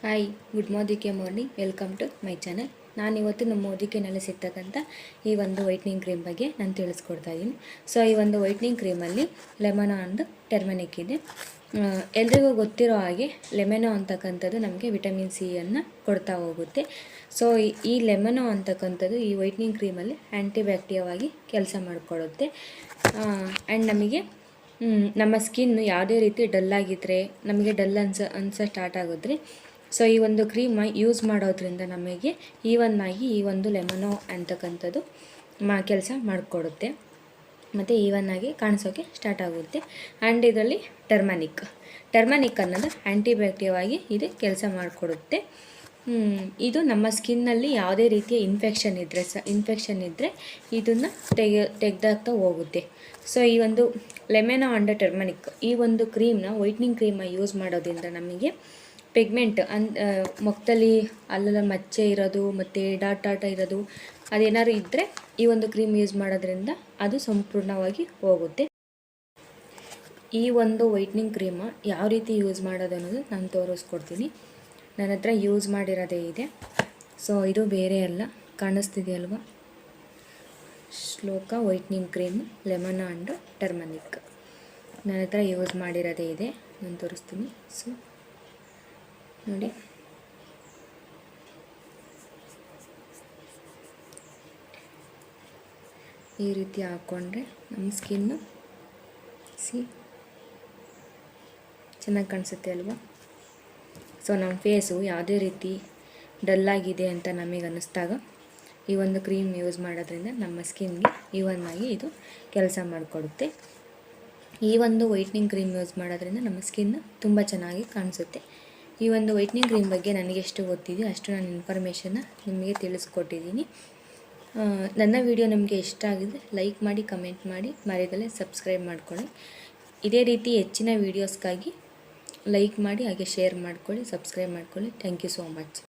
Hi good morning welcome to my channel. ನಾನಿವತ್ತು ನಮ್ಮ ಮೋದಿಕೆನಲ್ಲಿ ಸಿಗ್ತಕ್ಕಂಥ ಈ ಒಂದು ವೈಟ್ನಿಂಗ್ ಕ್ರೀಮ್ ಬಗ್ಗೆ ನಾನು ತಿಳಿಸ್ಕೊಡ್ತಾ ಇದ್ದೀನಿ. ಸೊ ಈ ಒಂದು ವೈಟ್ನಿಂಗ್ ಕ್ರೀಮಲ್ಲಿ ಲೆಮನೋ ಅಂಡ್ ಟರ್ಮರಿಕ್ ಇದೆ. ಎಲ್ರಿಗೂ ಗೊತ್ತಿರೋ ಹಾಗೆ ಲೆಮನೋ ಅಂತಕ್ಕಂಥದ್ದು ನಮಗೆ ವಿಟಮಿನ್ ಸಿಯನ್ನು ಕೊಡ್ತಾ ಹೋಗುತ್ತೆ. ಸೊ ಈ ಲೆಮನೋ ಅಂತಕ್ಕಂಥದ್ದು ಈ ವೈಟ್ನಿಂಗ್ ಕ್ರೀಮಲ್ಲಿ ಆ್ಯಂಟಿಬ್ಯಾಕ್ಟೀರಿಯಾ ಆಗಿ ಕೆಲಸ ಮಾಡಿಕೊಡುತ್ತೆ. ಆ್ಯಂಡ್ ನಮಗೆ ನಮ್ಮ ಸ್ಕಿನ್ನು ಯಾವುದೇ ರೀತಿ ಡಲ್ಲಾಗಿದ್ದರೆ, ನಮಗೆ ಡಲ್ ಅನ್ಸ ಸ್ಟಾರ್ಟ್ ಆಗಿದ್ರೆ, ಸೊ ಈ ಒಂದು ಕ್ರೀಮ್ ಯೂಸ್ ಮಾಡೋದ್ರಿಂದ ನಮಗೆ ಈವನ್ನಾಗಿ ಈ ಒಂದು ಲೆಮನೋ ಅಂತಕ್ಕಂಥದ್ದು ಕೆಲಸ ಮಾಡಿಕೊಡುತ್ತೆ ಮತ್ತು ಈವನ್ನಾಗಿ ಕಾಣಿಸೋಕ್ಕೆ ಸ್ಟಾರ್ಟ್ ಆಗುತ್ತೆ. ಆ್ಯಂಡ್ ಇದರಲ್ಲಿ ಟರ್ಮನಿಕ್ ಅನ್ನೋದು ಆ್ಯಂಟಿಬ್ಯಾಕ್ಟೀರಿಯಾ ಆಗಿ ಇದು ಕೆಲಸ ಮಾಡಿಕೊಡುತ್ತೆ. ಇದು ನಮ್ಮ ಸ್ಕಿನ್ನಲ್ಲಿ ಯಾವುದೇ ರೀತಿಯ ಇನ್ಫೆಕ್ಷನ್ ಇದ್ದರೆ ಇದನ್ನು ತೆಗೆದಾಗ್ತಾ ಹೋಗುತ್ತೆ. ಸೊ ಈ ಒಂದು ಲೆಮನೋ ಅಂಡ್ ಟರ್ಮರಿಕ್ ಈ ಒಂದು ಕ್ರೀಮ್ನ ವೈಟ್ನಿಂಗ್ ಕ್ರೀಮ್ ಯೂಸ್ ಮಾಡೋದ್ರಿಂದ ನಮಗೆ ಪಿಗ್ಮೆಂಟ್ ಮುಖದಲ್ಲಿ ಅಲ್ಲೆಲ್ಲ ಮಚ್ಚೆ ಇರೋದು ಮತ್ತು ಡಾಟ್ ಇರೋದು ಅದೇನಾದ್ರು ಇದ್ದರೆ ಈ ಒಂದು ಕ್ರೀಮ್ ಯೂಸ್ ಮಾಡೋದ್ರಿಂದ ಅದು ಸಂಪೂರ್ಣವಾಗಿ ಹೋಗುತ್ತೆ. ಈ ಒಂದು ವೈಟ್ನಿಂಗ್ ಕ್ರೀಮ ಯಾವ ರೀತಿ ಯೂಸ್ ಮಾಡೋದು ಅನ್ನೋದು ನಾನು ತೋರಿಸ್ಕೊಡ್ತೀನಿ. ನನ್ನ ಹತ್ರ ಯೂಸ್ ಮಾಡಿರೋದೇ ಇದೆ. ಸೊ ಇದು ಬೇರೆ ಅಲ್ಲ, ಕಾಣಿಸ್ತಿದೆಯಲ್ವ, ಶ್ಲೋಕ whitening cream lemon and turmeric ನನ್ನ ಹತ್ರ ಯೂಸ್ ಮಾಡಿರೋದೇ ಇದೆ. ನಾನು ತೋರಿಸ್ತೀನಿ. ಸೊ ನೋಡಿ, ಈ ರೀತಿ ಹಾಕ್ಕೊಂಡ್ರೆ ನಮ್ಮ ಸ್ಕಿನ್ನು ಚೆನ್ನಾಗಿ ಕಾಣಿಸುತ್ತೆ ಅಲ್ವಾ. ಸೊ ನಮ್ಮ ಫೇಸು ಯಾವುದೇ ರೀತಿ ಡಲ್ಲಾಗಿದೆ ಅಂತ ನಮಗೆ ಅನ್ನಿಸ್ದಾಗ ಈ ಒಂದು ಕ್ರೀಮ್ ಯೂಸ್ ಮಾಡೋದ್ರಿಂದ ನಮ್ಮ ಸ್ಕಿನ್ಗೆ ಈವನ್ನಾಗಿ ಇದು ಕೆಲಸ ಮಾಡಿಕೊಡುತ್ತೆ. ಈ ಒಂದು ವೈಟ್ನಿಂಗ್ ಕ್ರೀಮ್ ಯೂಸ್ ಮಾಡೋದ್ರಿಂದ ನಮ್ಮ ಸ್ಕಿನ್ನು ತುಂಬ ಚೆನ್ನಾಗಿ ಕಾಣಿಸುತ್ತೆ. ಈ ಒಂದು ವೈಟ್ನಿಂಗ್ ಕ್ರೀಮ್ ಬಗ್ಗೆ ನನಗೆ ಎಷ್ಟು ಗೊತ್ತಿದೆಯೋ ಅಷ್ಟು ನಾನು ಇನ್ಫಾರ್ಮೇಷನ್ನ ನಿಮಗೆ ತಿಳಿಸ್ಕೊಟ್ಟಿದ್ದೀನಿ. ನನ್ನ ವಿಡಿಯೋ ನಿಮಗೆ ಇಷ್ಟ ಆಗಿದ್ರೆ ಲೈಕ್ ಮಾಡಿ, ಕಮೆಂಟ್ ಮಾಡಿ, ಮರೆಯದಲ್ಲೇ ಸಬ್ಸ್ಕ್ರೈಬ್ ಮಾಡ್ಕೊಳ್ಳಿ. ಇದೇ ರೀತಿ ಹೆಚ್ಚಿನ ವೀಡಿಯೋಸ್ಗಾಗಿ ಲೈಕ್ ಮಾಡಿ, ಹಾಗೆ ಶೇರ್ ಮಾಡ್ಕೊಳ್ಳಿ, ಸಬ್ಸ್ಕ್ರೈಬ್ ಮಾಡ್ಕೊಳ್ಳಿ. Thank you so much.